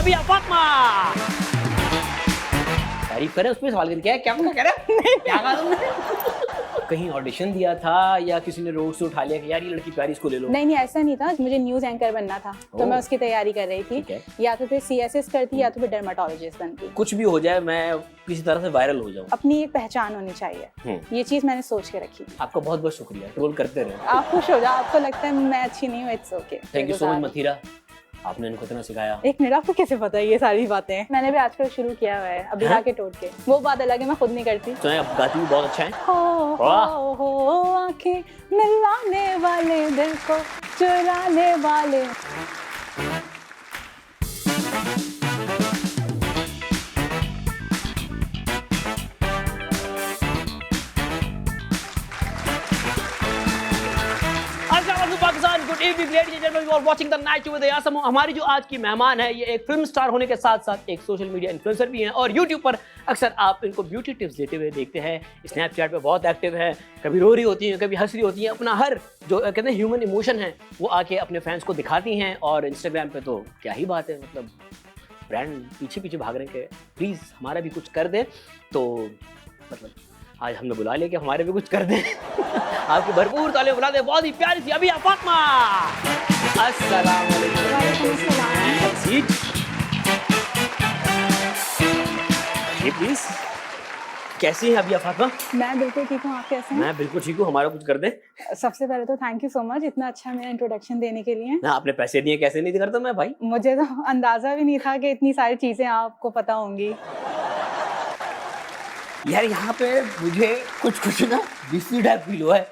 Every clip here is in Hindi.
अभी फातिमा तारीफ करें उस पर सवाल करके क्या कह रहे क्या कहा तुमने? कहीं ऑडिशन दिया था या किसी ने रोड से उठा लिया कि यार ये लड़की प्यारी इसको ले लो? नहीं ऐसा नहीं था, मुझे न्यूज एंकर बनना था तो मैं उसकी तैयारी कर रही थी, या तो फिर CSS करती या तो फिर डर्माटोलॉजिस्ट बनती। कुछ भी हो जाए मैं किसी तरह से वायरल हो जाऊं। अपनी एक पहचान होनी चाहिए, ये चीज मैंने सोच के रखी। आपका बहुत बहुत शुक्रिया, ट्रोल करते रहे। आप खुश हो जाओ, आपको लगता है मैं अच्छी नहीं हूँ, it's okay. Thank you so much Mathira, आपने इनको इतना सिखाया। एक मिनट, आपको कैसे पता है ये सारी बातें? मैंने भी आजकल शुरू किया हुआ है अभी के टोटके। वो बात अलग है, मैं खुद नहीं करती। तो आप गाती भी बहुत अच्छा है। हो आंखें मिलाने वाले, दिल को चुराने वाले। Pakistan, good evening ladies and gentleman, you are watching the night show with यासम। हमारी जो आज की मेहमान है ये एक फिल्म स्टार होने के साथ साथ एक सोशल मीडिया इन्फ्लुएंसर भी हैं और यूट्यूब पर अक्सर आप इनको ब्यूटी टिप्स देते हुए देखते हैं। स्नैपचैट पे बहुत एक्टिव है, कभी रो रही होती हैं, कभी हंस रही होती हैं, अपना हर जो कहते हैं ह्यूमन इमोशन है वो आके अपने फैंस को दिखाती हैं। और इंस्टाग्राम पे तो क्या ही बात है, मतलब ब्रांड पीछे पीछे भाग रहे हैं कि प्लीज़ हमारा भी कुछ कर दे। तो मतलब आज हमने बुला लिया कि हमारे भी कुछ कर दें। आपकी भरपूर तालियां बुला दे, बहुत ही प्यारी सी अभी फातिमा। अस्सलाम वालेकुम। प्लीज कैसी हैं अभी फातिमा? मैं बिल्कुल ठीक हूँ, आप कैसे हैं? मैं बिल्कुल ठीक हूँ, हमारा कुछ कर दे। सबसे पहले तो थैंक यू सो मच इतना अच्छा मेरा इंट्रोडक्शन देने के लिए। ना आपने पैसे दिए, कैसे नहीं करता मैं भाई। मुझे तो अंदाजा भी नहीं था कि इतनी सारी चीजें आपको पता होंगी। यार यहाँ पे मुझे कुछ ना बिस्सी टाइप फील हुआ है।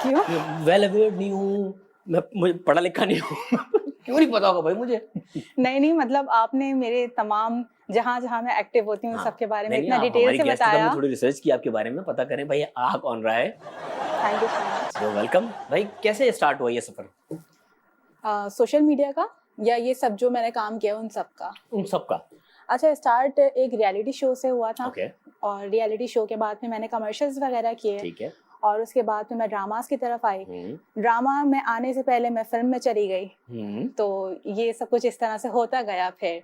क्यों? वेल अवेयर्ड नहीं हूँ मैं, मुझे पढ़ा लिखा नहीं हूँ। क्यों नहीं पता होगा भाई मुझे? नहीं मतलब आपने मेरे तमाम जहाँ मैं एक्टिव होती हूँ सबके बारे में इतना डिटेल से बताया। थोड़ी रिसर्च की आपके बारे में, पता करें भाई आ कौन रहा है। Thank you so much. So welcome भाई। कैसे स्टार्ट हुआ ये सफर? सोशल मीडिया का या ये सब जो मैंने काम किया उन सब का? उन सब का। अच्छा, स्टार्ट एक रियलिटी शो से हुआ था। okay. और रियलिटी शो के बाद में मैंने कमर्शियल्स वगैरह किए। ठीक है। और उसके बाद में मैं ड्रामास की तरफ आई। ड्रामा में आने से पहले मैं फिल्म में चली गई। तो ये सब कुछ इस तरह से होता गया। फिर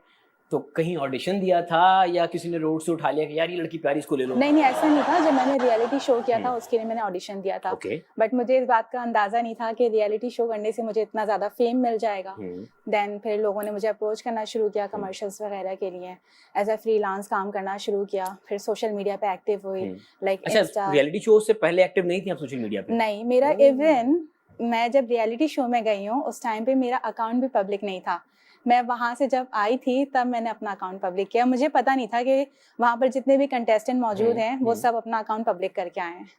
तो कहीं ऑडिशन दिया था या किसी ने रोड से उठा लिया कि यार ये लड़की प्यारी इसको ले लो? नहीं ऐसा नहीं था। जब मैंने रियलिटी शो किया था उसके लिए मैंने ऑडिशन दिया था। बट मुझे इस बात का अंदाजा नहीं था कि रियलिटी शो करने से मुझे इतना ज्यादा फेम मिल जाएगा। देन फिर लोगों ने मुझे अप्रोच करना शुरू किया कमर्शियल्स वगैरह के लिए। एज अ फ्रीलांस काम करना शुरू किया। फिर सोशल मीडिया पे एक्टिव हुई, लाइक इंस्टा। रियलिटी शो से पहले एक्टिव नहीं थी आप सोशल मीडिया पे? नहीं, मेरा इवन मैं जब रियलिटी शो में गई हूँ उस टाइम पे मेरा अकाउंट भी पब्लिक नहीं था। मैं वहाँ से जब आई थी तब मैंने अपना अकाउंट पब्लिक किया। मुझे पता नहीं था कि वहाँ पर जितने भी कंटेस्टेंट मौजूद हैं वो सब अपना अकाउंट पब्लिक करके आए हैं।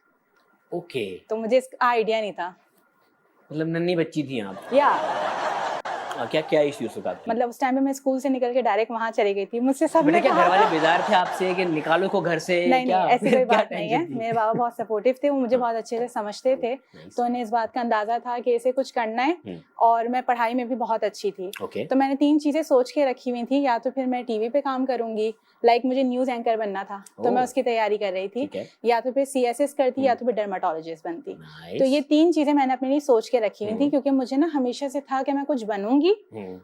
ओके। तो मुझे इसका आइडिया नहीं था। मतलब नन्ही बच्ची थी आप? या क्या इश्यूज था? मतलब उस टाइम पे मैं स्कूल से निकल के डायरेक्ट वहाँ चली गई थी। मुझसे सब ने क्या घर वाले बेजार थे आपसे कि निकालो को घर से? नहीं ऐसी कोई बात नहीं है। मेरे बाबा बहुत सपोर्टिव थे, वो मुझे बहुत अच्छे से समझते थे। तो उन्हें इस बात का अंदाजा था कि इसे कुछ करना है। और मैं पढ़ाई में भी बहुत अच्छी थी। तो मैंने 3 चीजें सोच के रखी हुई थी। या तो फिर मैं टीवी पे काम करूंगी, लाइक मुझे न्यूज एंकर बनना था तो मैं उसकी तैयारी कर रही थी, या तो फिर CSS करती या तो फिर डर्माटोलॉजिस्ट बनती। तो ये 3 चीजें मैंने अपने लिए सोच के रखी हुई थी क्योंकि मुझे ना हमेशा से था कि मैं कुछ बनूंगी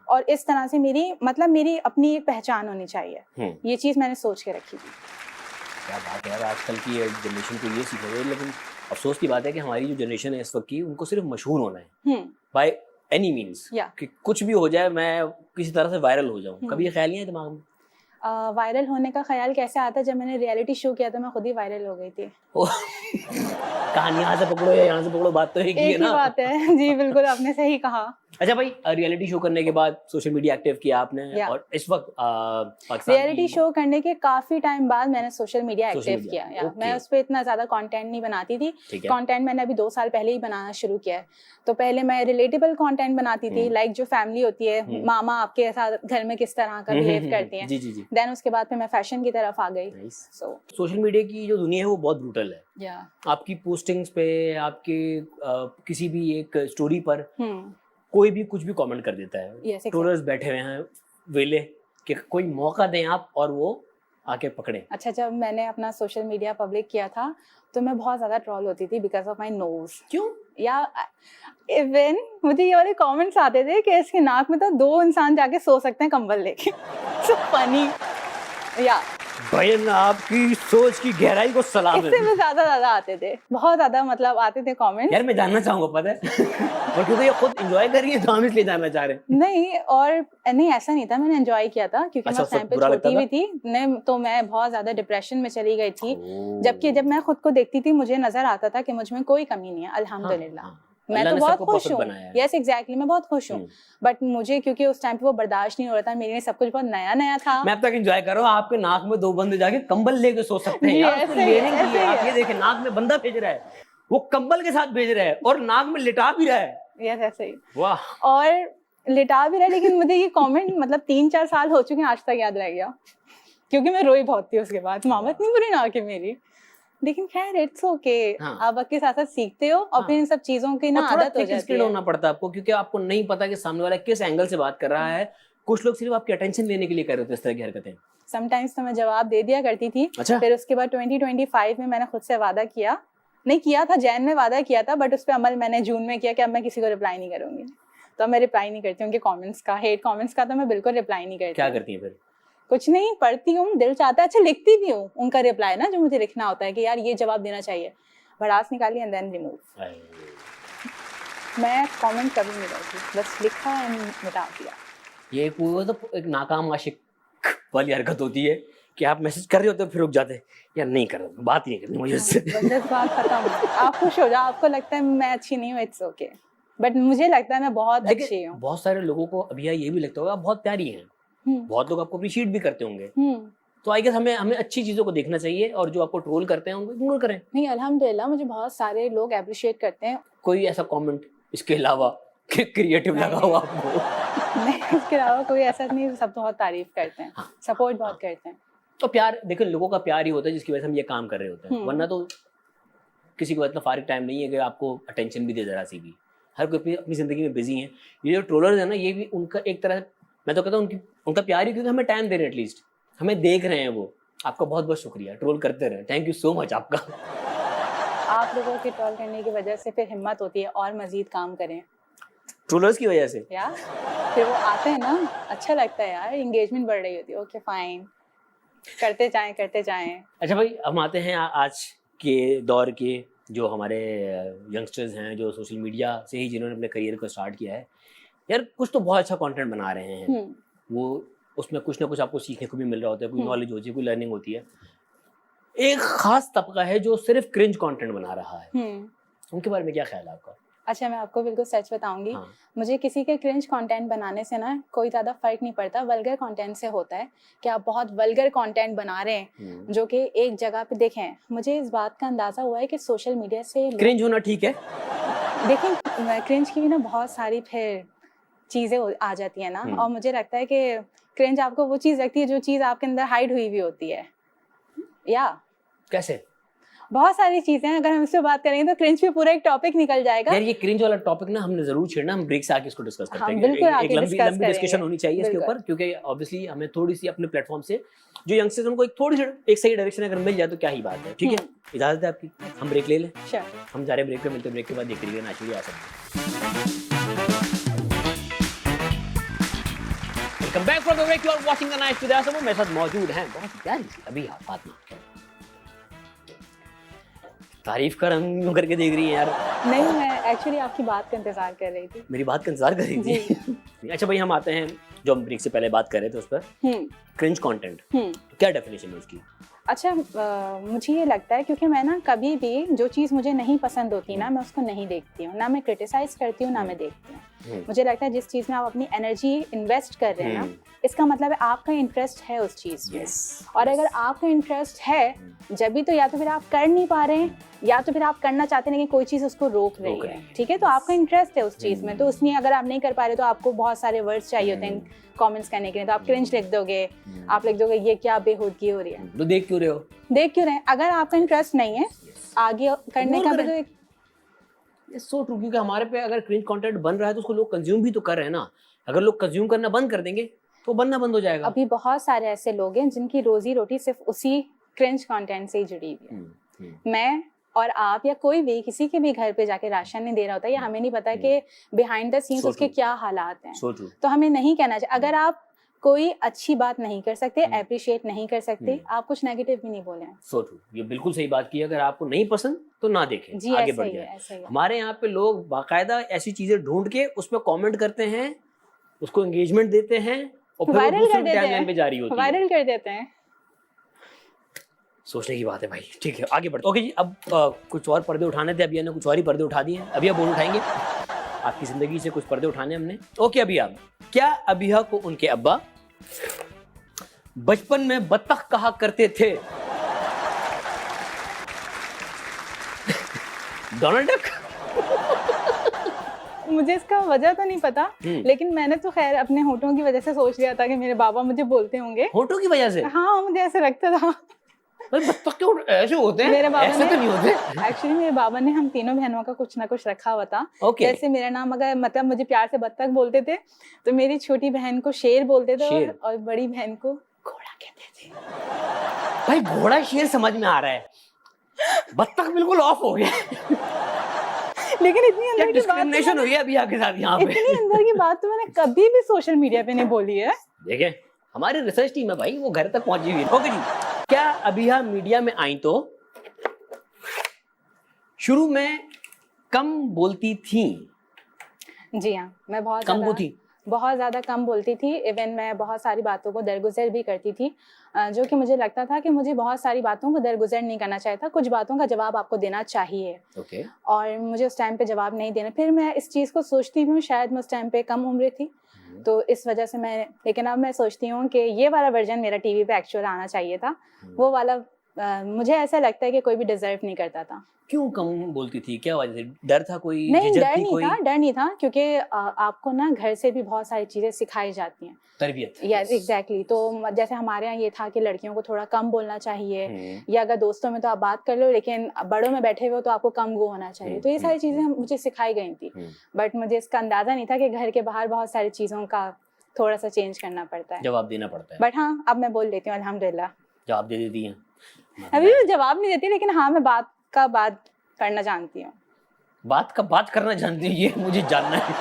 और इस तरह से मेरी अपनी एक पहचान होनी चाहिए। ये चीज मैंने सोच के रखी थी। क्या बात है यार, आजकल की जनरेशन को ये सीख रही है। लेकिन अफसोस की बात है कि हमारी जो जनरेशन है इस वक्त की, उनको सिर्फ मशहूर होना है बाय एनी मीन्स, कि कुछ भी हो जाए मैं किसी तरह से वायरल हो जाऊं। कभी ये ख्याल नहीं है दिमाग में? वायरल होने का ख्याल कैसे आता है? जब मैंने रियलिटी शो किया तो मैं खुद ही वायरल हो गई थी। कहानी यहाँ से पकड़ो या यहाँ से पकड़ो, बात तो एक ही है ना। बात है जी, बिल्कुल आपने सही कहा। अच्छा भाई, रियलिटी शो करने के बाद सोशल मीडिया एक्टिव किया आपने और इस वक्त रियलिटी शो करने के काफी टाइम बाद मैंने सोशल मीडिया एक्टिव किया। मैं उस पर इतना ज्यादा कंटेंट नहीं बनाती थी। कंटेंट मैंने अभी 2 साल पहले ही बनाना शुरू किया है। तो पहले मैं रिलेटेबल कंटेंट बनाती थी, लाइक जो फैमिली होती है, मामा आपके साथ घर में किस तरह का बिहेव करती हैं। देन उसके बाद फिर मैं फैशन की तरफ आ गई। सोशल मीडिया की जो दुनिया है वो बहुत ब्रूटल है। आपकी पोस्टिंग्स पे, आपके किसी भी एक स्टोरी पर कोई भी कुछ भी कमेंट कर देता है। ट्रोलर्स बैठे हुए हैं वेले कि कोई मौका दें आप और वो आके पकड़े? अच्छा, जब मैंने अपना सोशल मीडिया पब्लिक किया था तो मैं बहुत ज्यादा ट्रोल होती थी बिकॉज ऑफ माई नोज। क्यों? या इवन मुझे ये वाले कमेंट्स आते थे कि इसके नाक में तो 2 इंसान जाके सो सकते हैं कंबल लेके। So funny. या बहन आपकी सोच की गहराई को सलाम है। इससे भी ज्यादा आते थे, बहुत ज्यादा, मतलब आते थे कमेंट्स। यार मैं जानना चाहूंगा, पता है और क्योंकि ये खुद एंजॉय कर रही है तो हम इसलिए जानना चाह रहे हैं। नहीं, और नहीं ऐसा नहीं था, मैंने एंजॉय किया था क्योंकि मैं उस टाइम पे छोटी भी थी नहीं, तो मैं बहुत ज्यादा डिप्रेशन में चली गई थी। जबकि जब मैं खुद को देखती थी मुझे नजर आता था कि मुझ में कोई कमी नहीं है, अल्हम्दुलिल्लाह। मैं तो बहुत खुश हूँ। यस एग्जैक्टली, मैं बहुत खुश हूँ। बट मुझे क्योंकि उस टाइम पे वो बर्दाश्त नहीं हो रहा था, मेरे लिए सब कुछ बहुत नया नया था। मैं अब तक एंजॉय कर रहा हूँ, आपके नाक में 2 बंदे जाके कंबल लेके सो सकते हैं यार। आप ये देखें, नाक में बंदा भेज रहा है, वो कंबल के साथ भेज रहा है और नाक में लिटा भी रहा है। यस ऐसे ही। वाह। और लिटा भी रहा है, लेकिन मुझे ये कमेंट मतलब 3-4 साल हो चुके हैं, आज तक याद रह गया क्योंकि मैं रोई बहुत थी उसके बाद। मामा इतनी बुरी ना के मेरी, लेकिन खैर इट्स ओके। आप वक्त के साथ साथ सीखते हो और फिर इन सब चीजों की ना आदत हो जाती है। होना पड़ता है आपको, क्योंकि आपको नहीं पता कि सामने वाला किस एंगल से बात कर रहा है। कुछ लोग सिर्फ आपकी अटेंशन लेने के लिए कर रहे होते हैं इस तरह की हरकतें। समटाइम्स तो मैं जवाब दे दिया करती थी। अच्छा? फिर उसके बाद 2025 में मैंने खुद से वादा किया, नहीं किया था, जैन में वादा किया था, बट उस पर अमल मैंने जून में किया कि अब मैं किसी को रिप्लाई नहीं करूंगी। तो मैं रिप्लाई नहीं करती उनके कमेंट्स का, हेट कमेंट्स का तो मैं बिल्कुल रिप्लाई नहीं करती। क्या करती हैं फिर? कुछ नहीं, पढ़ती हूँ, दिल चाहता है, अच्छा लिखती भी हूँ उनका रिप्लाई ना, जो मुझे लिखना होता है कि यार ये जवाब देना चाहिए, भड़ास निकाली एंड देन रिमूव। मैं कमेंट कभी नहीं करती, बस लिखा एंड मिटा दिया। ये पूरा तो एक नाकाम आशिक वाली हरकत होती है कि आप मैसेज कर रहे होते हो फिर रुक जाते हैं, यार नहीं कर रहा, बात ही नहीं करनी मुझे इससे। बस बात खत्म। आप खुश हो जाओ, आपको लगता है मैं अच्छी नहीं हूँ, इट्स ओके, बट मुझे लगता है मैं बहुत अच्छी हूँ। बहुत सारे लोगों को अभी ये भी लगता होगा आप बहुत प्यारी हैं, बहुत लोग आपको अप्रिशिएट भी करते होंगे। तो आई गेस हमें अच्छी चीजों को देखना चाहिए और जो आपको ट्रोल करते हैं उनको इग्नोर करें। नहीं, अल्हम्दुलिल्लाह मुझे बहुत सारे लोग अप्रिशिएट करते हैं। कोई ऐसा कमेंट इसके अलावा क्रिएटिव लगा हो आपको? नहीं, इसके अलावा कोई ऐसा नहीं, सब बहुत तारीफ करते हैं, सपोर्ट बहुत करते हैं। तो प्यार देखो, लोगों का प्यार ही होता है जिसकी वजह से हम ये काम कर रहे होते हैं, वरना तो किसी को इतना फारिग टाइम नहीं है कि आपको अटेंशन भी दे जरा सी भी। हर कोई अपनी जिंदगी में बिजी है। ये जो ट्रोलर्स है ना, ये भी उनका एक तरह, मैं तो कहता हूँ उनका प्यार ही, क्योंकि हमें टाइम दे रहे हैं, एटलीस्ट हमें देख रहे हैं वो। आपका बहुत बहुत शुक्रिया, ट्रोल करते रहे, थैंक यू सो मच आपका। आप लोगों के ट्रोल करने की वजह से फिर हिम्मत होती है और मजीद काम करें, ट्रोलर्स की वजह से यार। फिर वो आते हैं ना, अच्छा लगता है यार, एंगेजमेंट बढ़ रही होती है। ओके फाइन, करते जाएं। अच्छा भाई, हम आते हैं आज के दौर के जो हमारे यंगस्टर्स हैं, जो सोशल मीडिया से ही जिन्होंने अपने करियर को स्टार्ट किया है। यार कुछ तो बहुत अच्छा कंटेंट बना रहे हैं वो, उसमें कुछ ना कुछ आपको सीखने को भी मिल रहा होता है, कोई नॉलेज होती है, कोई लर्निंग होती है। एक खास तबका है जो सिर्फ क्रिंज कंटेंट बना रहा है, उनके बारे में क्या ख्याल है आपका? अच्छा, मैं आपको बिल्कुल सच बताऊंगी, मुझे किसी के क्रिंज कंटेंट बनाने से ना कोई ज़्यादा फर्क नहीं पड़ता। वल्गर कंटेंट से होता है कि आप बहुत वल्गर कंटेंट बना रहे हैं जो कि एक जगह पे देखें। मुझे इस बात का अंदाज़ा हुआ है कि सोशल मीडिया से क्रिंज होना ठीक है। देखें, क्रिंज की भी ना बहुत सारी फिर चीज़ें आ जाती है ना, और मुझे लगता है कि क्रिंज आपको वो चीज़ लगती है जो चीज़ आपके अंदर हाइड हुई भी होती है। या कैसे? बहुत सारी चीजें हैं, अगर हम इससे बात करेंगे तो क्रिंज पे पूरा एक टॉपिक निकल जाएगा। यार ये क्रिंज वाला टॉपिक ना हमने जरूर छेड़ना, हम ब्रेक से आके इसको डिस्कस करते हैं। बिल्कुल, एक लंबी डिस्कशन होनी चाहिए इसके ऊपर, क्योंकि ऑब्वियसली हमें थोड़ी सी अपने प्लेटफॉर्म से जो यंगस्टर्स उनको एक थोड़ी सी एक सही डायरेक्शन अगर मिल जाए तो क्या ही बात है। ठीक है, इजाजत है आपकी, हम ब्रेक ले लें। हम जा रहे हैं ब्रेक पे, मिलते हैं ब्रेक के बाद। देखते रहिए नाचुरी आ सकते। Welcome back from the break, you are watching the night with Aasam. मेरे साथ मौजूद हैं बहुत प्यारी सी अभी फातिमा। तारीफ कर हम करके देख रही है यार। नहीं, मैं एक्चुअली आपकी बात का इंतजार कर रही थी। मेरी बात का इंतजार कर रही थी? अच्छा भाई, हम आते हैं जो हम ब्रेक से पहले बात कर रहे थे उस पर, क्रिंज कंटेंट। क्या डेफिनेशन है उसकी? अच्छा, मुझे ये लगता है क्योंकि मैं ना कभी भी जो चीज़ मुझे नहीं पसंद होती ना, मैं उसको नहीं देखती हूँ, ना मैं क्रिटिसाइज करती हूँ, ना मैं देखती हूँ। मुझे लगता है जिस चीज़ में आप अपनी एनर्जी इन्वेस्ट कर रहे हैं ना, इसका मतलब है आपका इंटरेस्ट है उस चीज़ में। और अगर आपका इंटरेस्ट है, जब भी तो या तो फिर आप कर नहीं पा रहे हैं, या तो फिर आप करना चाहते हैं लेकिन कोई चीज़ उसको रोक रही है। ठीक है, तो आपका इंटरेस्ट है उस चीज़ में, तो उसमें अगर आप नहीं कर पा रहे तो आपको बहुत सारे वर्ड्स चाहिए होते हैं कमेंट्स करने के लिए, तो आप क्रिंज लिख दोगे, आप लिख दोगे ये क्या बेहूदगी हो रही है। तो देख क्यों रहे हो? देख क्यों रहे हैं? अगर आपका इंटरेस्ट नहीं है आगे करने का, भी तो एक सो ट्रू, क्योंकि हमारे पे अगर क्रिंज कंटेंट बन रहा है तो उसको लोग कंज्यूम भी तो कर रहे हैं ना। अगर लोग कंज्यूम करना बंद कर देंगे तो बनना बंद हो जाएगा। अभी बहुत सारे ऐसे लोग हैं जिनकी रोजी रोटी सिर्फ उसी क्रिंज कंटेंट से ही जुड़ी हुई है। मैं और आप या कोई भी किसी के भी घर पे जाके राशन नहीं दे रहा होता, या हमें नहीं पता कि बिहाइंड द सीन्स उसके क्या हालात हैं। तो हमें नहीं कहना चाहिए। अगर आप कोई अच्छी बात नहीं कर सकते, अप्रिशिएट नहीं कर सकते, आप कुछ नेगेटिव भी नहीं बोले। सो ट्रू, ये बिल्कुल सही बात की। अगर आपको नहीं पसंद तो ना देखें, जी, आगे बढ़ जाए। हमारे यहाँ पे लोग बाकायदा ऐसी चीजें ढूंढ के उस पर कमेंट करते हैं, उसको एंगेजमेंट देते हैं और फिर वायरल कर देते हैं, पे जारी होती है, वायरल कर देते हैं। सोचने की बात है भाई। ठीक है, आगे बढ़ते। ओके जी, अब कुछ और पर्दे उठाने थे। अभी ने कुछ और ही पर्दे उठा दिए। अभी बोल उठाएंगे आपकी जिंदगी से कुछ पर्दे उठाने हमने। ओके अभी आप, क्या अभिया को उनके अब्बा बचपन में बत्तख कहा करते थे? Donald duck? मुझे इसका वजह तो नहीं पता, लेकिन मैंने तो खैर अपने होठों की वजह से सोच लिया था कि मेरे बाबा मुझे बोलते होंगे। होठों की वजह से? हाँ, मुझे ऐसे लगता था। बत्तख क्यों ऐसे होते हैं? मेरे बाबा ऐसे तो नहीं होते। एक्चुअली मेरे बाबा ने हम तीनों बहनों का कुछ ना कुछ रखा हुआ था। जैसे मेरा नाम अगर मतलब मुझे प्यार से बत्तख बोलते थे, तो मेरी छोटी बहन को शेर बोलते थे, और बड़ी बहन को घोड़ा कहते थे। भाई घोड़ा शेर समझ में आ रहा है, बत्तख बिल्कुल ऑफ हो गया। लेकिन इतनी अंदर की बात डिस्क्रिमिनेशन हुई है अभी आपके साथ यहाँ पे। इतनी अंदर की बात तो मैंने कभी भी सोशल मीडिया पे नहीं बोली है। देखें, हमारी रिसर्च टीम है भाई, वो घर तक पहुंची हुई है। ओके जी, क्या अभिया मीडिया में आई तो शुरू में कम बोलती थी? जी हाँ, मैं बहुत ज़्यादा कम बोलती थी। इवन मैं बहुत सारी बातों को दरगुजर भी करती थी, जो कि मुझे लगता था कि मुझे बहुत सारी बातों को दरगुजर नहीं करना चाहिए था। कुछ बातों का जवाब आपको देना चाहिए। और मुझे उस टाइम पे जवाब नहीं देना। फिर मैं इस चीज़ को सोचती भी हूँ, शायद मैं उस टाइम पे कम उम्र थी, तो इस वजह से मैं, लेकिन अब मैं सोचती हूँ कि ये वाला वर्जन मेरा टीवी पे एक्चुअल आना चाहिए था। वो वाला मुझे ऐसा लगता है कि कोई भी डिजर्व नहीं करता था। क्यों कम बोलती थी? क्या वजह थी? डर था कोई? नहीं, डर नहीं था, क्योंकि आपको ना घर से भी बहुत सारी चीजें सिखाई जाती हैं, तरबियत। Yes exactly. तो जैसे हमारे यहाँ ये था कि लड़कियों को थोड़ा कम बोलना चाहिए, या अगर दोस्तों में तो आप बात कर लो, लेकिन बड़ों में बैठे हुए तो आपको कम गो होना चाहिए। तो ये सारी चीजें मुझे सिखाई गई थी, बट मुझे इसका अंदाजा नहीं था कि घर के बाहर बहुत सारी चीजों का थोड़ा सा चेंज करना पड़ता है, जवाब देना पड़ता है। बट हाँ, अब मैं बोल देती हूँ, अल्हम्दुलिल्लाह जवाब दे देती हैं। अभी भी जवाब नहीं देती, लेकिन हाँ, मैं बात करना जानती हूँ। बात करना जानती हूँ, ये मुझे जानना है।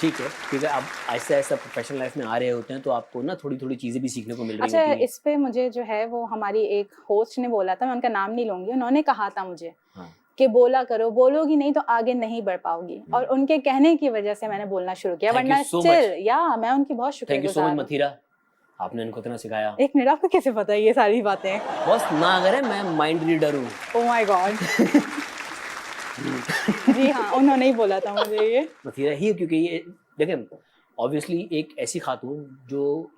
ठीक है, ठीक है। आप ऐसा प्रोफेशनल लाइफ में आ रहे होते हैं तो आपको ना थोड़ी थोड़ी चीजें भी सीखने को मिल रही होती हैं। अच्छा, इस पे मुझे जो है वो हमारी एक होस्ट ने बोला था, मैं उनका नाम नहीं लूंगी, उन्होंने कहा था मुझे कि बोला करो, बोलोगी नहीं तो आगे नहीं बढ़ पाओगी, और उनके कहने की वजह से मैंने बोलना शुरू किया, वरना स्टिल मैं उनकी बहुत शुक्रिया हूँ। मथीरा, आपने इनको इतना सिखाया। एक मिनट, आपको कैसे पता है ये सारी बातें? बस ना अगर है, मैं माइंड रीडर हूँ। Oh my God. जी हाँ, उन्होंने ही बोला था मुझे ये। मथीरा ही, क्योंकि ये देखें, ऑब्वियसली एक ऐसी खातून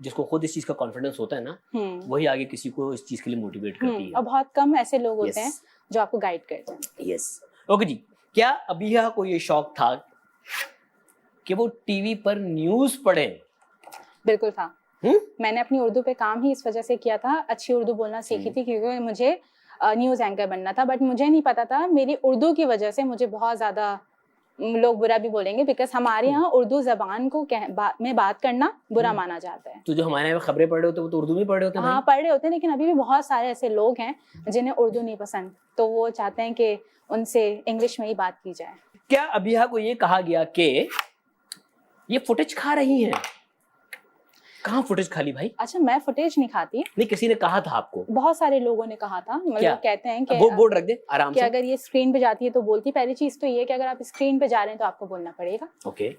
जिसको खुद इस चीज का कॉन्फिडेंस होता है ना, वही आगे किसी को इस चीज के लिए मोटिवेट करती है। और बहुत कम ऐसे लोग होते हैं जो आपको गाइड करते हैं। यस। ओके जी, क्या अभिया को ये शौक था कि वो टीवी पर न्यूज पढ़े? बिल्कुल था। मैंने अपनी उर्दू पे काम ही इस वजह से किया था, अच्छी उर्दू बोलना सीखी थी, क्योंकि मुझे न्यूज़ एंकर बनना था, बट मुझे नहीं पता था मेरी उर्दू की वजह से मुझे बहुत ज़्यादा लोग बुरा भी बोलेंगे, बिकॉज हमारे यहाँ उर्दू जबान को में बात करना बुरा माना जाता है। तो जो हमारे यहाँ खबरें पढ़ रहे होते हैं वो तो उर्दू में पढ़ रहे होते हैं। हाँ, पढ़ रहे होते हैं, लेकिन अभी भी बहुत सारे ऐसे लोग हैं जिन्हें उर्दू नहीं पसंद, तो वो चाहते हैं कि उनसे इंग्लिश में ही बात की जाए। क्या अभिया को ये कहा गया कि ये फुटेज खा रही हैं? कहाँ फुटेज खा ली भाई? अच्छा, मैं फुटेज नहीं खाती। नहीं, किसी ने कहा था आपको? बहुत सारे लोगों ने कहा था, मतलब कहते हैं कि बोर्ड रख दे आराम से, अगर ये स्क्रीन पे जाती है तो बोलती। पहली चीज तो ये कि अगर आप स्क्रीन पे जा रहे हैं तो आपको बोलना पड़ेगा।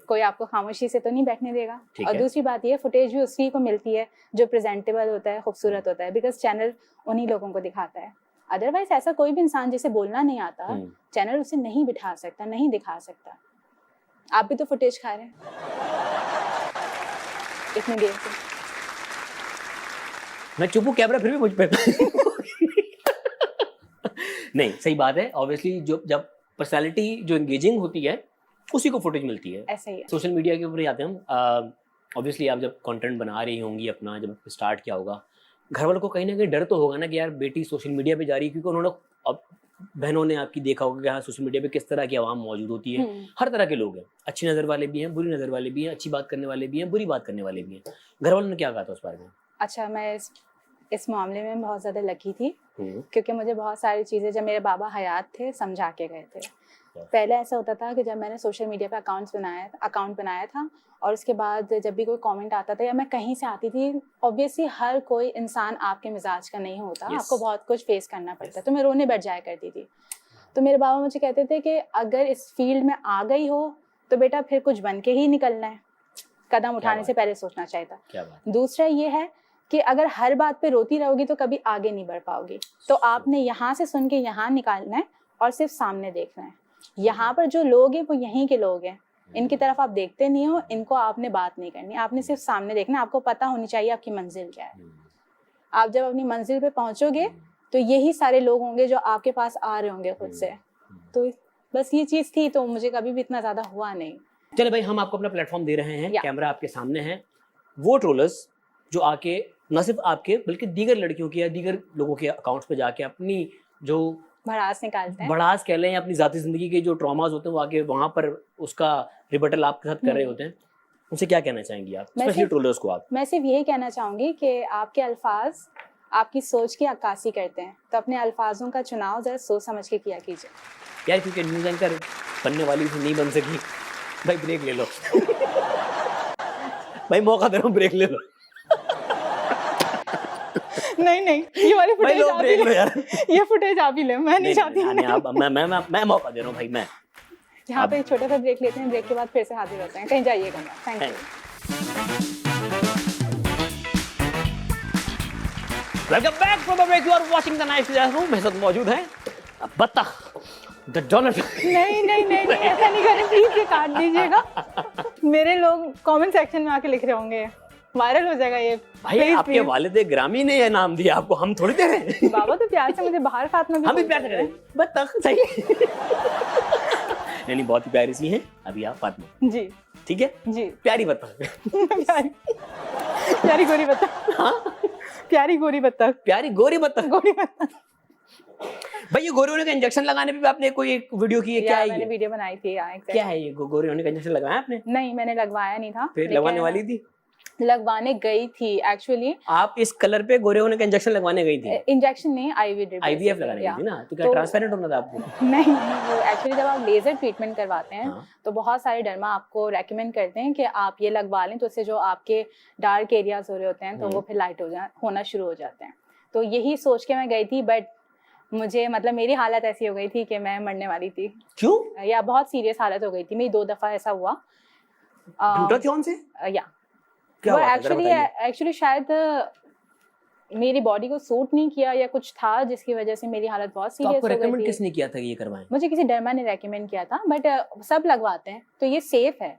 कोई आपको खामोशी से तो नहीं बैठने देगा। और दूसरी बात ये, फुटेज भी उसी को मिलती है जो प्रेजेंटेबल होता है, खूबसूरत होता है, बिकॉज चैनल उन्हीं लोगों को दिखाता है। अदरवाइज ऐसा कोई भी इंसान जिसे बोलना नहीं आता, चैनल उसे नहीं बिठा सकता, नहीं दिखा सकता। आप भी तो फुटेज खा रहे हैं इतनी देर से। मैं चुप हूँ, कैमरा फिर भी मुझ पे। नहीं, सही बात है। ऑब्वियसली जब पर्सनालिटी जो एंगेजिंग होती है उसी को फुटेज मिलती है। ऐसे ही है। सोशल मीडिया के ऊपर ही आते हैं हम। ऑब्वियसली आप जब कंटेंट बना रही होंगी अपना, जब स्टार्ट किया होगा, घर वालों को कहीं ना कहीं डर तो होगा ना कि यार बेटी सोशल मीडिया पे जा रही है, क्योंकि उन्होंने अब बहनों ने आपकी देखा होगा कि हाँ सोशल मीडिया पे किस तरह की आवाम मौजूद होती है, हर तरह के लोग हैं, अच्छी नज़र वाले भी हैं, बुरी नज़र वाले भी हैं, अच्छी बात करने वाले भी हैं, बुरी बात करने वाले भी हैं। घर वालों ने क्या कहा था उस बारे में? अच्छा, मैं इस मामले में बहुत ज़्यादा लकी थी क्योंकि मुझे बहुत सारी चीज़ें जब मेरे बाबा हयात थे समझा के गए थे। पहले ऐसा होता था कि जब मैंने सोशल मीडिया पे अकाउंट बनाया था और उसके बाद जब भी कोई कमेंट आता था या मैं कहीं से आती थी, ऑब्वियसली हर कोई इंसान आपके मिजाज का नहीं होता, आपको बहुत कुछ फेस करना पड़ता है, तो मैं रोने बैठ जाया करती थी। तो मेरे बाबा मुझे कहते थे कि अगर इस फील्ड में आ गई हो तो बेटा फिर कुछ बन के ही निकलना है, कदम उठाने से पहले सोचना चाहिए था। दूसरा ये है कि अगर हर बात पे रोती रहोगी तो कभी आगे नहीं बढ़ पाओगी, तो आपने यहाँ से सुन के यहाँ निकालना है और सिर्फ सामने देखना है। यहाँ पर जो लोग हैं वो यहीं के लोग हैं, इनकी तरफ आप देखते नहीं हो, इनको आपने बात नहीं करनी, आपने सिर्फ सामने देखना। आपको पता होनी चाहिए आपकी मंजिल क्या है। आप जब अपनी मंजिल पे पहुंचोगे तो यही सारे लोग होंगे जो आपके पास आ रहे होंगे खुद से। तो बस ये चीज़ थी, तो मुझे कभी भी इतना ज़्यादा हुआ नहीं। चले भाई, हम आपको अपना प्लेटफॉर्म दे रहे हैं, कैमरा आपके सामने है। वो ट्रोलर्स जो आके न सिर्फ आपके बल्कि दीगर लड़कियों के या दीगर लोगों के अकाउंट्स पे जाके अपनी जो भड़ास निकालते हैं, भड़ास कह लें या अपनी जाती जिंदगी के जो ट्रॉमास होते हैं वो आके वहाँ पर उसका रिबटल आपके साथ कर रहे होते हैं, उनसे क्या कहना चाहेंगी आप, स्पेशली ट्रोलर्स को? आप, मैं सिर्फ यही कहना चाहूँगी कि आपके अल्फाज आपकी सोच की अक्कासी करते हैं, तो अपने अल्फाजों का चुनाव ज़रा सोच समझ के किया कीजिए। यार क्योंकि न्यूज़ एंकर बनने वाली से नहीं बन सकी, भाई ब्रेक ले लो भाई मौका दे रहा हूँ, ब्रेक ले लो नहीं, ये वाली फुटेज आप ही ले यार, ये फुटेज आप ही ले, मैं नहीं चाहती। मैं मौका दे रहा हूँ भाई। मैं यहाँ पे एक छोटा सा ब्रेक लेते हैं, ब्रेक के बाद फिर से हाजिर होते हैं, कहीं जाइएगा मत। Thank you. Welcome back from the break, you are watching the night room. मेरे साथ मौजूद है बत्तख द डोनट। नहीं, ऐसा नहीं करें प्लीज, ये काट दीजिएगा। मेरे लोग कमेंट सेक्शन में आके लिख रहे होंगे, वायरल हो जाएगा ये। भाई आपके वालिद ग्रामी ने ये नाम दिया आपको, हम थोड़ी दे रहे हैं। बाबा तो प्यार से मुझे बाहर फातिमा भी, हम भी प्यार से करें बत्तख, सही नहीं बहुत ही प्यारी सी है अभी आप फातिमा जी, ठीक है जी, प्यारी बत्तख प्यारी गोरी बत्तख। हाँ, प्यारी गोरी बत्तख, प्यारी गोरी बत्तख। भाई ये गोरे होने का इंजेक्शन लगाने पे भी आपने कोई एक वीडियो की है, क्या है? मैंने वीडियो बनाई थी। क्या है ये गोरे होने का इंजेक्शन लगाया आपने? नहीं, मैंने लगवाया नहीं था। फिर लगवाने वाली थी? लगवाने गई थी एक्चुअली। आप इस कलर पे गोरे होने का इंजेक्शन लगवाने गई थी? इंजेक्शन नहीं, आईवीएफ लगाने गई थी ना, तो क्या ट्रांसपेरेंट होना था आपको? नहीं, वो एक्चुअली जब आप लेजर ट्रीटमेंट करवाते हैं तो बहुत सारे डर्मा आपको रेकमेंड करते हैं कि आप ये लगवा लें, तो उससे जो आपके डार्क एरियाज हो रहे होते हैं तो वो फिर लाइट होना शुरू हो जाते हैं। तो यही सोच के मैं गई थी, बट मुझे मतलब मेरी हालत ऐसी हो गई थी कि मैं मरने वाली थी। क्यों? या बहुत सीरियस हालत हो गई थी मेरी, 2 दफा ऐसा हुआ। ग्लूटाथियोन से? या वो एक्चुअली शायद मेरी बॉडी को सूट नहीं किया या कुछ था जिसकी वजह से मेरी हालत बहुत सीरियस हो गई थी। आपको रेकमेंड किसने किया था कि ये करवाएं? मुझे किसी डर्मा ने रेकमेंड किया था, बट सब लगवाते हैं तो ये सेफ है,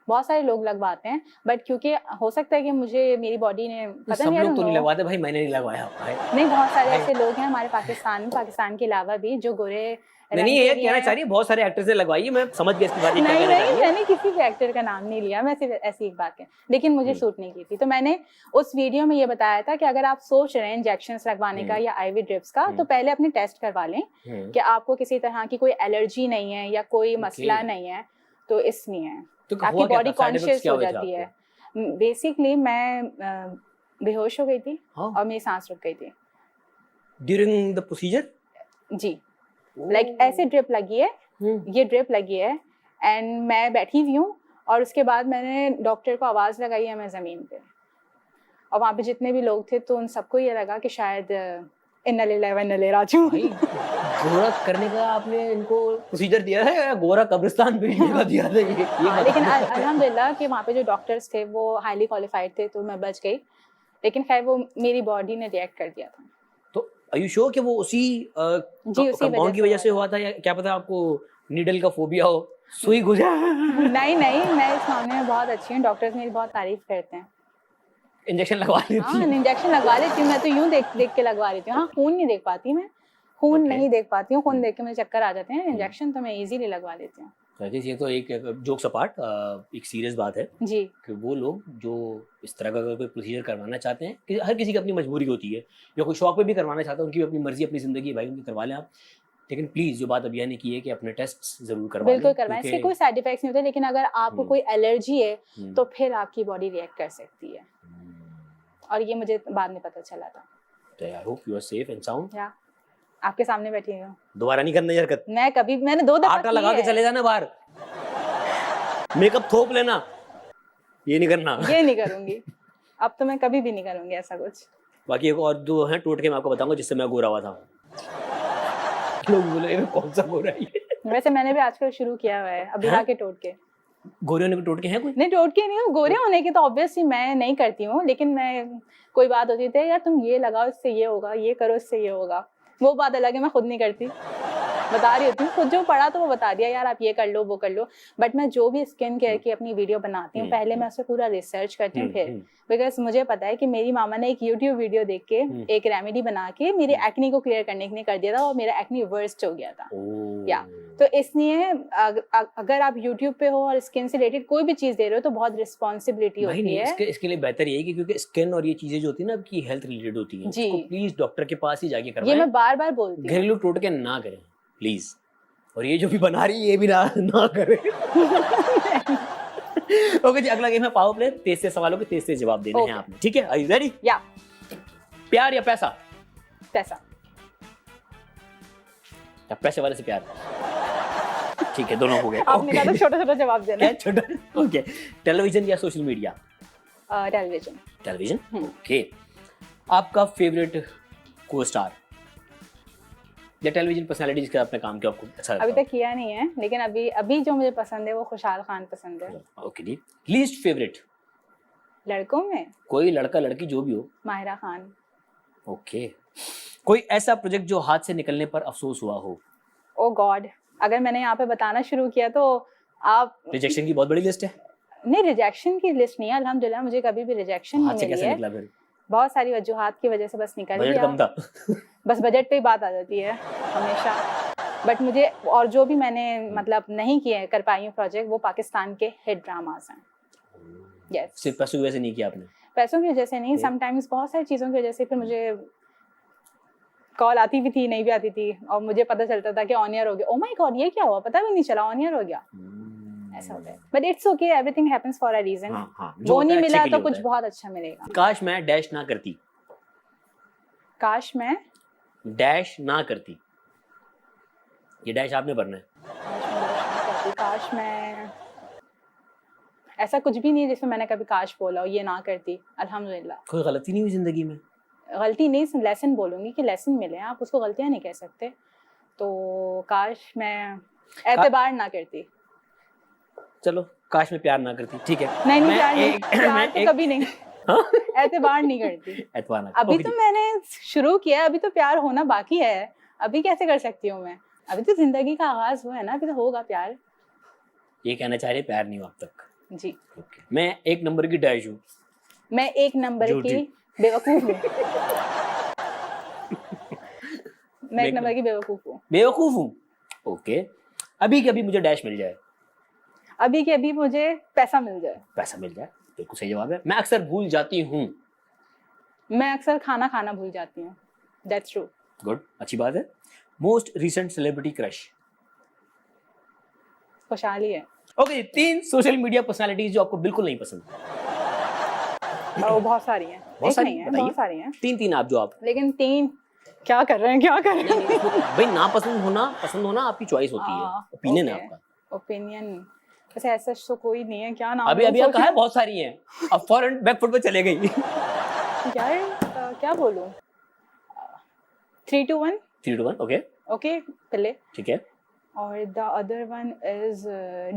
बहुत सारे लोग लगवाते हैं, बट क्योंकि हो सकता है कि मुझे मेरी बॉडी ने पता नहीं, सब लोग तो नहीं लगवाते भाई, मैंने नहीं लगवाया भाई। नहीं, बहुत सारे ऐसे लोग हैं हमारे पाकिस्तान के अलावा भी जो गोरे नहीं ये कहना चाह रही है बहुत सारे एक्टर्स ने लगवाई है, मैं समझ गया इसकी बात। नहीं, मैंने किसी भी एक्टर का नाम नहीं लिया, मैं सिर्फ ऐसी एक बात है, लेकिन मुझे सूट नहीं की थी। तो मैंने उस वीडियो में ये बताया था कि अगर आप सोच रहे हैं इंजेक्शंस लगवाने का या आईवी ड्रिप्स का, तो पहले अपने टेस्ट करवा लें कि आपको किसी तरह की कोई एलर्जी नहीं है या कोई मसला नहीं है, तो इसलिए आपकी बॉडी कॉन्शियस हो जाती है। बेसिकली मैं बेहोश हो गई थी और मेरी सांस रुक गई थी ड्यूरिंग द प्रोसीजर। जी, लाइक ऐसे ड्रिप लगी है, ये ड्रिप लगी है एंड मैं बैठी हुई हूँ और उसके बाद मैंने डॉक्टर को आवाज़ लगाई है, मैं ज़मीन पे, और वहाँ पे जितने भी लोग थे तो उन सबको ये लगा कि शायद इन्ना लिल्लाहि व इन्ना इलैहि राजिऊन। गोरा करने का आपने इनको प्रोसीजर दिया है या गोरा कब्रिस्तान भेजने का दिया था ये लेकिन अल्हम्दुलिल्लाह कि वहाँ पे जो डॉक्टर्स थे वो हाईली क्वालिफाइड थे, तो मैं बच गई, लेकिन खैर वो मेरी बॉडी ने रिएक्ट कर दिया था। तो आर यू श्योर कि वो उसी कंपाउंड की वजह से हुआ था या क्या पता आपको नीडल का फोबिया हो, सुई गुजरा? नहीं, मैं इस मामले में बहुत अच्छी हूँ, डॉक्टर्स मेरी बहुत तारीफ करते हैं। इंजेक्शन लगवा लेती? हाँ, इंजेक्शन लगवा लेती हूँ मैं, तो यूं देख के लगवा लेती हूँ। हाँ, खून नहीं देख पाती मैं, खून नहीं देख पाती हूँ, खून देख के मुझे चक्कर आ जाते हैं। इंजेक्शन तो मैं इजीली लगवा लेती हूँ। ये तो एक जोक्स अपार्ट एक सीरियस बात है जी, कि वो लोग जो इस तरह का कोई प्रोसीजर करवाना चाहते हैं, कि हर किसी की अपनी मजबूरी होती है, या कोई शौक पे भी करवाना चाहता है, उनकी अपनी मर्जी अपनी जिंदगी है भाई, उनकी करवा लें आप। लेकिन प्लीज जो बात अभिया ने की है कि अपने टेस्ट जरूर करवाएं। बिल्कुल करवाएं, इसके कोई साइड इफेक्ट्स नहीं होते, लेकिन अगर आपको कोई एलर्जी है तो फिर आपकी बॉडी रिएक्ट कर सकती है, और ये मुझे बाद में पता चला था। तो I hope you are safe and sound. या आपके सामने बैठी हूँ। दोबारा नहीं करना ये हरकत। मैंने 2 दफा आटा लगा के चले जाना बाहर, मेकअप थोप लेना, ये नहीं करना। ये नहीं करूंगी, अब तो मैं कभी भी नहीं करूंगी ऐसा कुछ। बाकी एक और 2 हैं टोटके मैं आपको बताऊंगा जिससे मैं गोरा हुआ था। लोग बोले कौन सा गोरा है ये? वैसे मैंने भी आजकल शुरू किया हुआ है अभिया के टोटके। गोरे होने के टोटके हैं कोई? नहीं, टोटके नहीं, गोरे होने के तो ऑब्वियसली मैं नहीं करती हूँ, लेकिन मैं कोई बात होती थी यार तुम ये लगाओ इससे ये होगा, ये करो इससे ये होगा, वो बात अलग है, मैं खुद नहीं करती, बता रही होती हूँ। खुद जो पढ़ा तो वो बता दिया यार आप ये कर लो वो कर लो। बट मैं जो भी स्किन केयर की अपनी वीडियो बनाती हूँ पहले मैं उस पर पूरा रिसर्च करती हूँ फिर, बिकॉज मुझे पता है कि मेरी मामा ने एक यूट्यूब वीडियो देख के एक रेमेडी बना के मेरी एक्नी को क्लियर करने के लिए कर दिया था, और मेरा एक्नी वर्स्ट हो गया था। या तो इसलिए अगर आप यूट्यूब पे हो और स्किन से रिलेटेड कोई भी चीज दे रहे हो तो बहुत रिस्पॉन्सिबिलिटी होती है। इसके लिए बेहतर यही कि क्योंकि स्किन और ये चीजें जो होती है ना आपकी हेल्थ रिलेटेड होती हैं, इसको प्लीज डॉक्टर के पास ही जाके करवाएं। ये मैं बार बार बोलती हूँ, घरेलू टोटके ना करें प्लीज, और ये जो भी बना रही है ये भी ना करें। ओके जी, अगला गेम है पावर प्ले। 23 से सवालों के 23 से जवाब देने हैं आपने, ठीक है? Are you ready? या प्यार या पैसा? पैसा। या पैसे वाले से प्यार? ठीक है, दोनों हो गए। आपने कहा तो छोटा छोटा जवाब देना है। छोटा, ओके। टेलीविजन या social media? Television. Television, okay. आपका फेवरेट को स्टार या टेलीविजन पर्सनालिटी जिसका आपने काम किया आपको अच्छा लगता? अभी तक किया नहीं है, लेकिन अभी जो मुझे पसंद है वो खुशहाल खान पसंद है। ओके जी। लीस्ट फेवरेट लड़कों में? कोई लड़का लड़की जो भी हो। माहिरा खान। ओके। कोई ऐसा प्रोजेक्ट जो हाथ से निकलने पर अफसोस हुआ हो? ओ गॉड, अगर मैंने यहाँ पे बताना शुरू किया तो आप। रिजेक्शन की बहुत बड़ी लिस्ट है। नहीं, रिजेक्शन की लिस्ट नहीं है, अल्हम्दुलिल्लाह मुझे कभी भी रिजेक्शन नहीं मिली है। निकला फिर? बहुत सारी वजूहात की वजह से बस निकल गया। बजट कम था। बस बजट पे ही बात आ जाती है हमेशा। बट मुझे और जो भी मैंने मतलब नहीं किए कर पाई हूँ प्रोजेक्ट, वो पाकिस्तान के हिट ड्रामास हैं। यस। सिर्फ पैसों की वजह से नहीं किया आपने? पैसों की वजह से नहीं, समटाइम्स बहुत सारी चीज़ों की वजह से फिर मुझे कॉल आती भी थी, नहीं भी आती थी, और मुझे पता चलता था कि ऑन ईयर हो गया, ओ माय गॉड ये क्या हुआ, पता भी नहीं चला ऑन ईयर हो गया। ऐसा होता है, but it's okay, everything happens for a reason. वो नहीं मिला तो कुछ बहुत अच्छा मिलेगा। काश मैं डैश ना करती। काश मैं डैश ना करती, ये डैश आपने भरना है। काश मैं ऐसा कुछ भी नहीं है जिसमें मैंने कभी काश बोला हो, ये ना करती। अल्हम्दुलिल्लाह कोई गलती नहीं हुई जिंदगी में? गलती नहीं, लेसन बोलूंगी कि लेसन मिले, आप उसको गलतियां नहीं कह सकते। तो काश मैं एतबार ना करती। चलो, काश मैं प्यार ना करती, ठीक है। नहीं प्यार तो कभी नहीं। एतबार नहीं करती। एतबार ना। अभी तो मैंने शुरू किया, अभी तो प्यार होना बाकी है, अभी कैसे कर सकती हूँ मैं? अभी तो जिंदगी का आगाज हुआ है ना, अभी तो होगा प्यार। ये कहना चाह रहे प्यार नहीं हुआ अब तक? जी। ओके। मैं 1 नंबर की डैश हूँ। मैं 1 नंबर की बेवकूफ हूँ। मैं 1 नंबर की बेवकूफ हूँ। बेवकूफ हूँ, ओके। अभी के अभी मुझे डैश मिल जाए। अभी के अभी मुझे पैसा मिल जाए। पैसा मिल जाए, बिल्कुल सही जवाब है। मैं अक्सर भूल जाती हूँ। मैं अक्सर खाना भूल जाती हूँ। That's true. गुड, अच्छी बात है। Most recent celebrity crush? खुशहाली है। ओके, 3 सोशल मीडिया पर्सनालिटीज जो आपको बिल्कुल नहीं पसंद? बहुत सारी हैं। बहुत सारी हैं। 3 आप जो आप। लेकिन 3 क्या कर रहे हैं? भाई ना पसंद होना आपकी चॉइस होती है, ओपिनियन है आपका। ओपिनियन वैसे ऐसा तो कोई नहीं है। क्या नाम? अभी कहा है बहुत सारी हैं, अब फॉरन बैक फुट पे चले गई। क्या बोलूं? 3 to 1। 3 to 1, okay. ओके पहले, ठीक है। और the other one is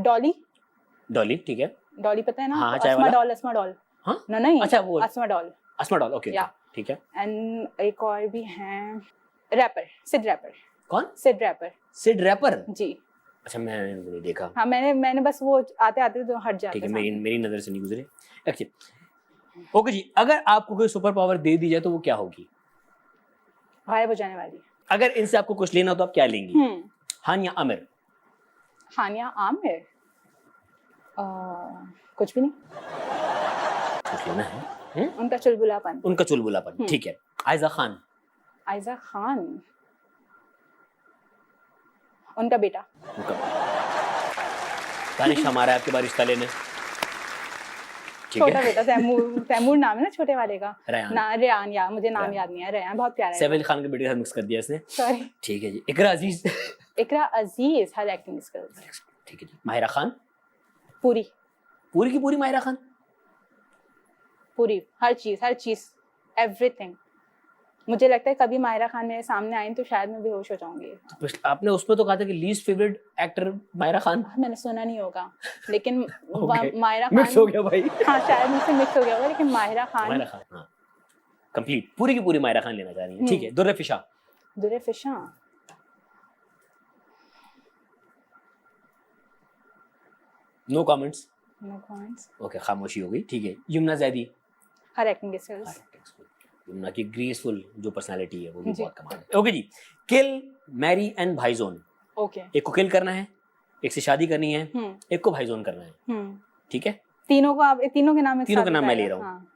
Dolly, ठीक है। डॉली पता है ना? हाँ, अस्मा डॉल। हाँ? नहीं, अच्छा वो अस्मा डॉल, ओके, ठीक है। एंड एक और भी हैं, रैपर, सिड रैपर। कौन? Sid rapper ji. अच्छा, मैंने नहीं देखा। हाँ, मैंने बस वो आते तो हट जाते। ठीक है, मेरी नजर से नहीं गुजरे। ओके जी, अगर आपको कोई सुपर पावर दे दी जाए तो वो क्या होगी? गायब हो जाने वाली। अगर इनसे आपको कुछ लेना हो तो आप क्या लेंगी? हान या आमिर? हान या आमिर? कुछ भी नहीं। कुछ लेना है? उनका चुलबुलापन। ठीक है। आयजा खान? उनका बेटा। दानिश हमारा आपके बार रिश्ता लेने। छोटा बेटा तैमूर, तैमूर नाम है ना छोटे वाले का। रेयान। ना रेयान, या मुझे नाम याद नहीं है। रेयान बहुत प्यारा है। सैफ अली खान के बेटे के साथ मिक्स कर दिया इसने। सॉरी। ठीक है जी। इकरा अजीज। इकरा अजीज, हर एक्टिंग स्किल्स। ठीक है जी। माहिरा खान। पूरी पूरी की पूरी माहिरा खान। पूरी हर चीज एवरीथिंग। मुझे लगता है कभी माहिरा खान मेरे सामने आई तो शायद मैं बेहोश हो जाऊंगी। तो आपने उसमें तो कहा था कि least favourite actor Mahira Khan. मैंने सुना नहीं होगा, लेकिन माहिरा खान मिक्स हो गया भाई। हाँ शायद मुझसे मिक्स हो गया होगा, लेकिन माहिरा खान हाँ कंप्लीट पूरी की पूरी माहिरा खान लेना चाह रही है। ठीक है। दुर्रे फिशा। दुर्रे फिशा नो कमेंट्स। ओके, खामोशी हो गई। ठीक है। Yamuna Zaidi. Her acting skills. Yamuna की ग्रेसफुल जो पर्सनालिटी है वो भी बहुत कमाल है। ओके जी। किल, मैरी एंड भाईजोन। ओके, एक को किल करना है, एक से शादी करनी है, एक को भाईजोन करना है। ठीक है। तीनों को आप तीनों के नाम तीनों का नाम मैं ले रहा हूँ।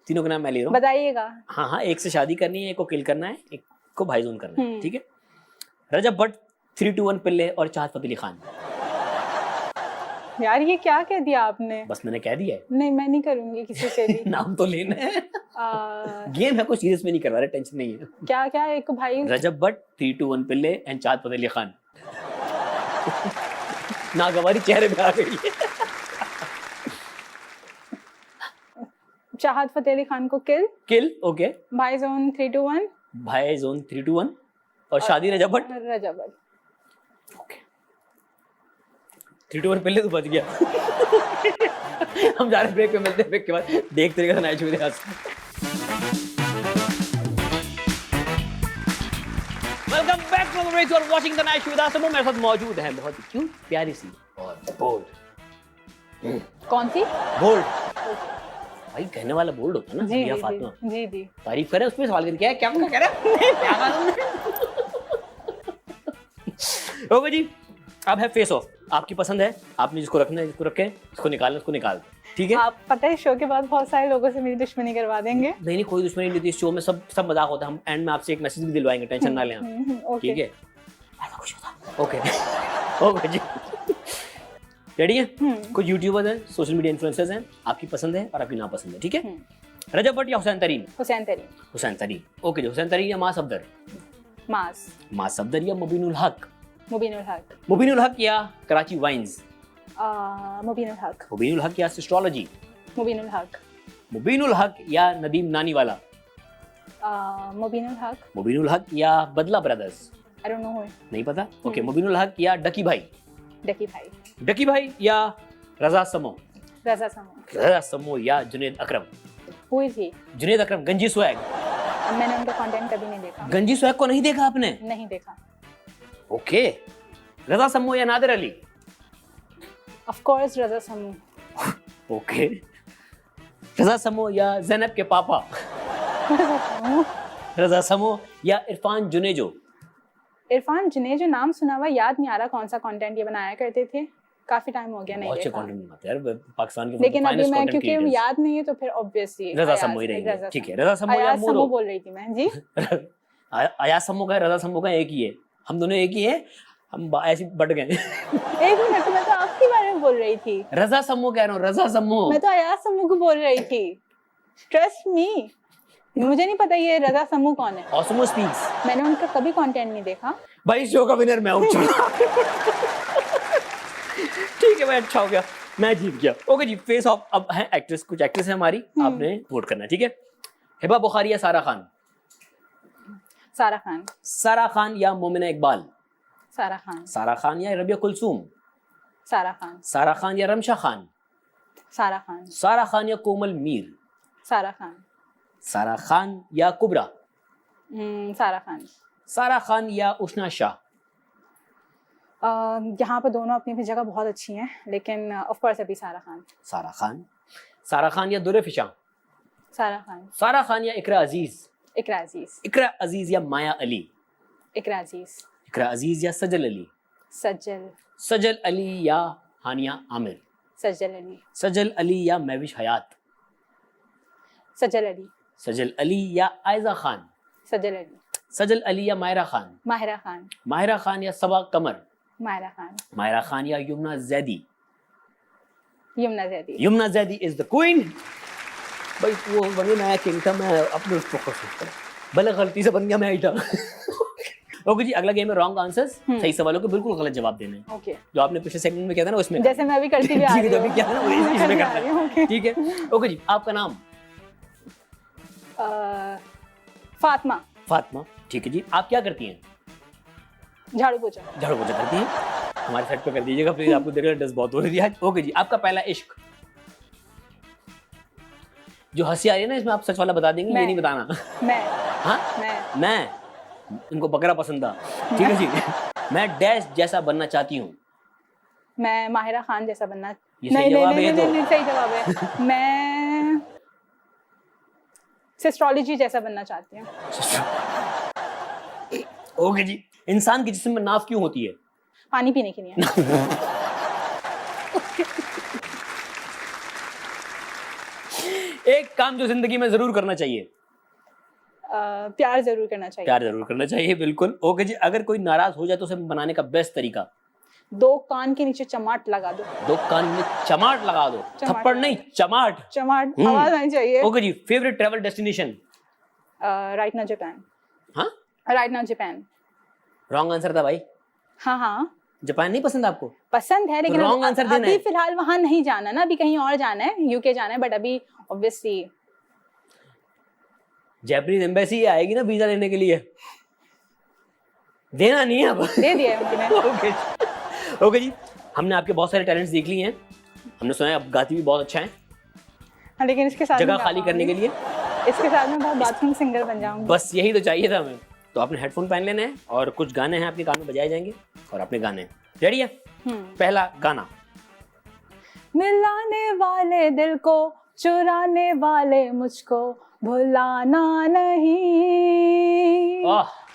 तीनों का नाम मैं ले रहा हूँ, बताइएगा। हाँ, एक से शादी करनी है, एक को किल करना है, एक को भाईजोन करना है। ठीक है। रजब भट्ट, 3, 2, 1 पिल्ले और चाहत फतेह अली खान। यार ये क्या कह दिया आपने? बस मैंने कह दिया है। नहीं, मैं नहीं करूंगी किसी से भी। नाम तो लेना है। गेम है, कोई सीरियस में नहीं करवा रहे, टेंशन नहीं है। क्या एक भाई रजब भट्ट, 3, 2, 1 पिल्ले एंड चाहत फतेह अली खान। नागवारी चेहरे पे आ गई है। चाहत फतेह अली खान को किल। ओके। भाईजोन 3, 2, 1। भाईजोन 3, 2, 1 और शादी रजब भट्ट। ओके। 3, 2, 1 पहले तो बच गया। हम जा रहे ब्रेक पे, मिलते हैं ब्रेक के बाद। देखते रहिएगा नाइट शो आज। Welcome back from the break. You are watching the night show with Aasam. मेरे साथ मौजूद है बहुत ही क्यूट, प्यारी सी और बोल्ड। कौन सी? बोल्ड। भाई कहने वाला बोल्ड होता है ना। जी फातिमा जी तारीफ करे, उसमें सवाल क्या है, क्या कह रहा है? क्या कहा तुमने? ओके जी, अब है फेस ऑफ। आपकी पसंद है, आपने जिसको रखना है जिसको रखे, जिसको निकालना उसको निकाल दे। ठीक है। आप पता है शो के बाद बहुत सारे लोगों से मेरी दुश्मनी करवा देंगे। नहीं, कोई दुश्मनी नहीं थी इस शो में। सब मजाक होता है। हम एंड में आपसे एक मैसेज भी दिलवाएंगे, टेंशन ना लें आप। ठीक है। ऐसा कुछ होता। ओके जी। रेडी है? कुछ यूट्यूबर्स हैं, सोशल मीडिया इन्फ्लुएंसर्स हैं, आपकी पसंद है और आपकी नापसंद है। ठीक है। रजब भट्ट या हुसैन तरीन? हुसैन तरीन। ओके जी। हुसैन तरीन या मास अफदर? मास अफदर या मुबीनुल हक? मुबीनुल हक या कराची वाइन्स? मुबीनुल हक या एस्ट्रोलॉजी? मुबीनुल हक या नदीम नानी वाला? मुबीनुल हक या बदला ब्रदर्स? नहीं पता। ओके। मुबीनुल हक या डकी भाई? डकी भाई या रजा समो या जुनेद अकरम? जुनेद अकरम। गंजी स्वैग? मैंने उनका कंटेंट कभी नहीं देखा। गंजी स्वैग को नहीं देखा आपने? नहीं देखा। ओके। रजा समो या नादिर अली? ऑफ कोर्स रजा समो। ओके। रजा समो या ज़ैनब के पापा? रजा समो या इरफान जुनेजो? इरफान जुनेजो नाम सुना हुआ, याद नहीं आ रहा कौन सा कंटेंट ये बनाया करते थे। काफी टाइम हो गया नहीं देखा। बहुत कंटेंट बनाते हैं यार पाकिस्तान के। लेकिन अभी मैं क्योंकि याद नहीं है तो फिर ऑब्वियसली रजा समो ही रहेंगे। ठीक है। रजा समो या मोरो? बोल रही थी मैं जी। अयाज समो का रजा समो का एक ही है। हम दोनों एक ही है, हम ऐसे बट गए। एक मिनट, मैं तो आपके बारे में बोल रही थी। रजा समो कह रहा हूँ, रजा समो। मैं तो अयाज समो को बोल रही थी। ट्रस्ट मी, मुझे नहीं पता ये रजा समो कौन है। Osmo speaks. मैंने उनका कभी कंटेंट नहीं देखा। भाई शो का विनर मैं हूँ। ठीक है भाई, अच्छा हो गया, मैं जीत गया। Okay ji. फेस ऑफ अब है एक्ट्रेस। कुछ एक्ट्रेस है हमारी, आपने वोट करना है। ठीक है। हिबा बुखारी या सारा खान? सारा खान या मोमिना इकबाल? सारा खान या रबिया कुलसूम? सारा खान या रमशा खान? सारा खान या कोमल मीर? सारा खान या कुबरा? सारा खान या उष्णा शाह? यहाँ पे दोनों अपनी अपनी जगह बहुत अच्छी हैं, लेकिन ऑफ कोर्स अभी सारा खान। सारा खान या दुर्रे फिशा? सारा खान या इकरा अजीज? इकरा अजीज या माया अली? इकरा अजीज या सजल अली? सजल अली या हानिया आमिर? सजल अली या महविश हयात? सजल अली या आयजा खान? सजल अली या माहिरा खान? माहिरा खान या सबा कमर? मायरा खान। मायरा खान या Yamuna Zaidi? Yamuna Zaidi. Yamuna Zaidi is the queen. भाई वो बन गया किंग था, मैं अपने उस पर खुश हूं, भले गलती से बन गया मैं आइटा। ओके जी, अगला गेम है रॉन्ग आंसर्स, सही सवालों के बिल्कुल गलत जवाब देने हैं। ओके, जो आपने पिछले सेगमेंट में किया था ना उसमें, जैसे मैं अभी करती भी आ रही हूं, क्या ना वही इसमें करना है, ठीक है। ओके जी, आपका नाम? फातिमा। फातिमा, ठीक है जी। आप क्या करती हैं? झाड़ू पोछा। झाड़ू पोछा करती हैं। हमारे साइड पे कर दीजिएगा प्लीज, आपको देख रहे डस्ट बहुत हो रही है आज। ओके जी, आपका पहला इश्क? जो हंसी आ रही है ना इसमें, आप सच वाला बता देंगे, ये नहीं बताना। मैं। हाँ, मैं इनको बकरा पसंद था, ठीक है जी। मैं डैश जैसा बनना चाहती हूँ। मैं माहिरा खान जैसा बनना। ये सही जवाब है? नहीं, सही जवाब है। मैं एस्ट्रोलॉजी जैसा बनना चाहती हूँ। ओके जी, इंसान के जिस्म में नाव क्यों होती है? पानी पीने के लिए। एक काम जो जिंदगी में जरूर करना चाहिए? प्यार जरूर करना चाहिए। प्यार जरूर करना चाहिए, बिल्कुल। ओके जी, अगर कोई नाराज हो जाए तो उसे बनाने का बेस्ट तरीका? 2 कान के नीचे चमाट लगा दो। 2 कान में चमाट लगा दो, थप्पड़ नहीं, चमाट। चमाट आवाज आनी चाहिए। ओके जी, favourite travel destination? Right now Japan. हाँ, right now Japan. Wrong answer था भाई। हाँ, जापान नहीं पसंद आपको? पसंद है, लेकिन रॉन्ग आंसर देना अभी है। फिलहाल वहां नहीं जाना ना, अभी कहीं और जाना है, यूके जाना है, बट अभी ऑब्वियसली जापानीज एम्बेसी आएगी ना वीजा लेने के लिए, देना नहीं है अब। दे दिया है उन्होंने। ओके जी, हमने आपके बहुत सारे टैलेंट्स देख लिए हैं, हमने सुना है आप गाती भी बहुत अच्छा है। हाँ, लेकिन इसके साथ जगह खाली करने के लिए इसके साथ मैं बहुत बाथरूम सिंगर बन जाऊंगी। बस यही तो चाहिए था हमें। तो आपने हेडफोन पहन लेने हैं और कुछ गाने हैं आपके कान में बजाए जाएंगे और अपने गाने रेडी है। पहला गाना। मिलाने वाले दिल को चुराने वाले मुझको भुलाना नहीं,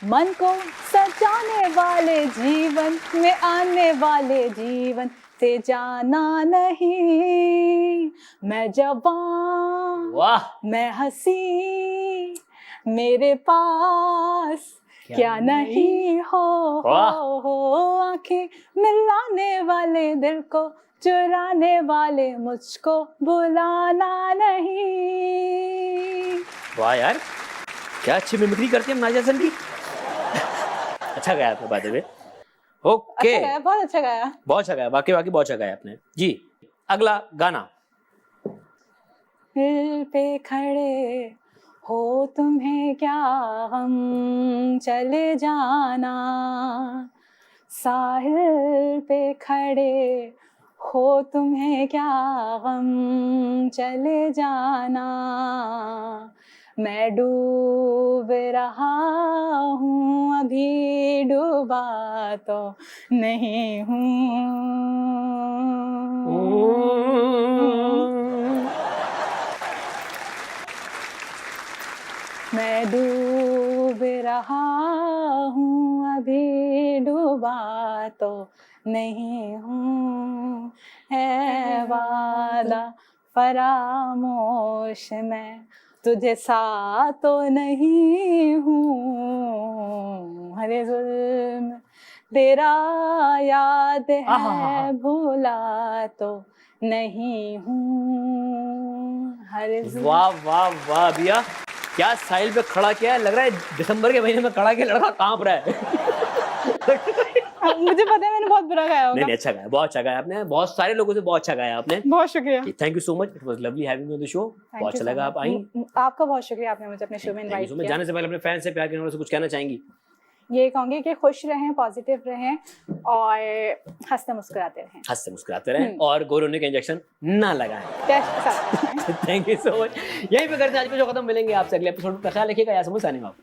मन को सजाने वाले जीवन में आने वाले जीवन से जाना नहीं। मैं जवान, वाह, मैं हंसी, मेरे पास क्या नहीं हो आंखें मिलाने वाले दिल को चुराने वाले मुझको बुलाना नहीं। वाह यार, क्या अच्छी मिमिक्री करती है नाज़िया हसन की। अच्छा गाया आपने बात में। ओके, अच्छा गाया, बहुत अच्छा गाया, बहुत अच्छा गाया, बाकी बहुत अच्छा गाया आपने जी। अगला गाना। दिल पे खड़े हो तुम्हें क्या गम चले जाना, साहिल पे खड़े हो तुम्हें क्या गम चले जाना, मैं डूब रहा हूँ अभी डूबा तो नहीं हूँ। मैं डूब रहा हूँ अभी डूबा तो नहीं हूँ, है वादा फरामोश मैं तुझे सा तो नहीं हूँ, हरे जुल्म तेरा याद है भूला तो नहीं हूँ, हरे जुल्म। वाह वाह वाह भैया, क्या साहिल पे खड़ा किया है, लग रहा है दिसंबर के महीने में खड़ा किया लड़का कांप रहा है। मुझे पता है मैंने बहुत बुरा गाया होगा। नहीं अच्छा गाया, बहुत अच्छा गाया आपने, बहुत सारे लोगों से बहुत अच्छा गाया आपने। बहुत शुक्रिया। Thank you so much, it was lovely having you on the show. बहुत अच्छा लगा आप आई। आपका बहुत शुक्रिया, आपने मुझे अपने शो में इनवाइट किया। जाने से पहले अपने फैंस से प्यार करने वालों से कुछ कहना चाहेंगी? ये कहूंगी कि खुश रहें, पॉजिटिव रहें और हंसते मुस्कुराते रहें। हंसते मुस्कुराते रहें और गोरोने का इंजेक्शन ना लगाएं। Thank you so much. यहीं पे करते हैं आज का शो खत्म, मिलेंगे आपसे अगले एपिसोड में। ख्याल रखिएगा, यार समझ आने वाला।